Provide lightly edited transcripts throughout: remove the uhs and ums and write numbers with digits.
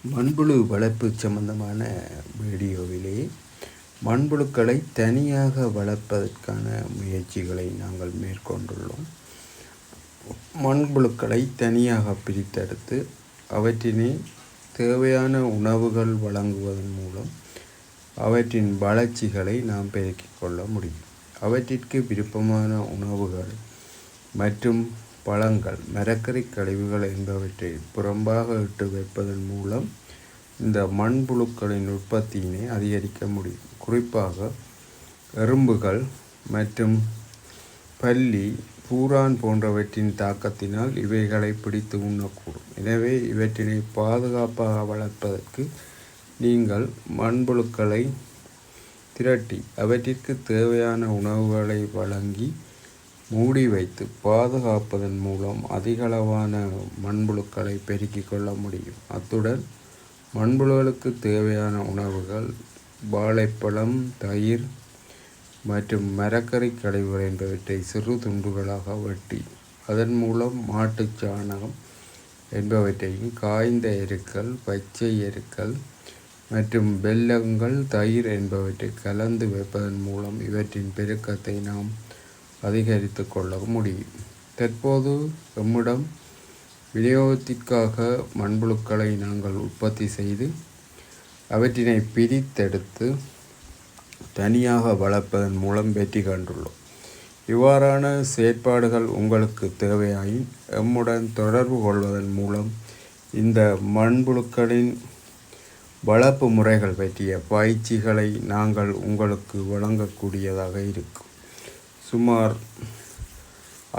மண்புழு வளர்ப்பு சம்பந்தமான வீடியோவிலே மண்புழுக்களை தனியாக வளர்ப்பதற்கான முயற்சிகளை நாங்கள் மேற்கொண்டுள்ளோம். மண்புழுக்களை தனியாக பிரித்தெடுத்து அவற்றினை தேவையான உணவுகள் வழங்குவதன் மூலம் அவற்றின் வளர்ச்சிகளை நாம் பெருக்கிக் கொள்ள முடியும். அவற்றிற்கு விருப்பமான உணவுகள் மற்றும் பழங்கள், மரக்கறி கழிவுகள் என்பவற்றை புறம்பாக இட்டு வைப்பதன் மூலம் இந்த மண்புழுக்களின் உற்பத்தியினை அதிகரிக்க முடியும். குறிப்பாக எறும்புகள் மற்றும் பல்லி, பூரான் போன்றவற்றின் தாக்கத்தினால் இவைகளை பிடித்து உண்ணக்கூடும். எனவே இவற்றினை பாதுகாப்பாக வளர்ப்பதற்கு நீங்கள் மண்புழுக்களை திரட்டி அவற்றிற்கு தேவையான உணவுகளை வழங்கி மூடி வைத்து பாதுகாப்பதன் மூலம் அதிகளவான மண்புழுக்களை பெருக்கிக் கொள்ள முடியும். அத்துடன் மண்புழுக்களுக்கு தேவையான உணவுகள் வாழைப்பழம், தயிர் மற்றும் மரக்கறி கழிவுகள் என்பவற்றை சிறு துண்டுகளாக வெட்டி அதன் மூலம் மாட்டுச் சாணம் என்பவற்றையும் காய்ந்த எருக்கள், பச்சை எருக்கள் மற்றும் வெல்லங்கள், தயிர் என்பவற்றை கலந்து வைப்பதன் மூலம் இவற்றின் பெருக்கத்தை நாம் அதிகரித்து கொள்ள முடியும். தற்போது நம்மிடம் விநியோகத்திற்காக மண்புழுக்களை நாங்கள் உற்பத்தி செய்து அவற்றினை பிரித்தெடுத்து தனியாக வளர்ப்பதன் மூலம் வெற்றி கண்டுள்ளோம். இவ்வாறான செயற்பாடுகள் உங்களுக்கு தேவையாயின் எம்முடன் தொடர்பு கொள்வதன் மூலம் இந்த மண்புழுக்களின் வளர்ப்பு முறைகள் பற்றிய பயிற்சிகளை நாங்கள் உங்களுக்கு வழங்கக்கூடியதாக இருக்கும். சுமார்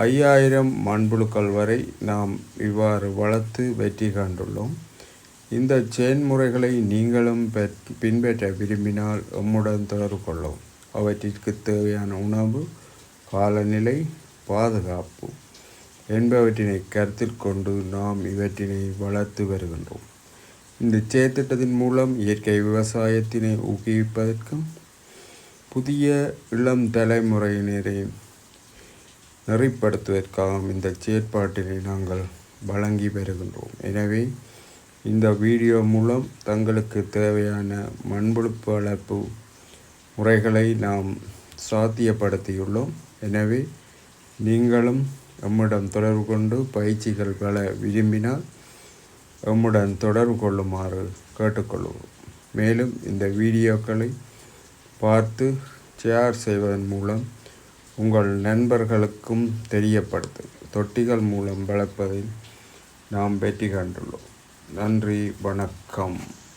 5000 மண்புழுக்கள் வரை நாம் இவ்வாறு வளர்த்து வெற்றி கண்டுள்ளோம். இந்த செயல்முறைகளை நீங்களும் பின்பற்ற விரும்பினால் எம்முடன் தொடர்பு கொள்ளவும். அவற்றிற்கு தேவையான உணவு, காலநிலை, பாதுகாப்பு என்பவற்றினை கருத்தில் கொண்டு நாம் இவற்றினை வளர்த்து வருகின்றோம். இந்த செயற்திட்டத்தின் மூலம் இயற்கை விவசாயத்தினை ஊக்குவிப்பதற்கும் புதிய இளம் தலைமுறையினரை நெறிப்படுத்துவதற்காகவும் இந்த செயற்பாட்டினை நாங்கள் வழங்கி வருகின்றோம். எனவே இந்த வீடியோ மூலம் தங்களுக்கு தேவையான மண்புழு வளர்ப்பு முறைகளை நாம் சாத்தியப்படுத்தியுள்ளோம். எனவே நீங்களும் எம்முடன் தொடர்பு கொண்டு பயிற்சிகள் பெற விரும்பினால் எம்முடன் தொடர்பு கொள்ளுமாறு கேட்டுக்கொள்வோம். மேலும் இந்த வீடியோக்களை பார்த்து ஷேர் செய்வதன் மூலம் உங்கள் நண்பர்களுக்கும் தெரியப்படுத்து. தொட்டிகள் மூலம் வளர்ப்பதில் நாம் வெற்றி கண்டுள்ளோம். நன்றி, வணக்கம்.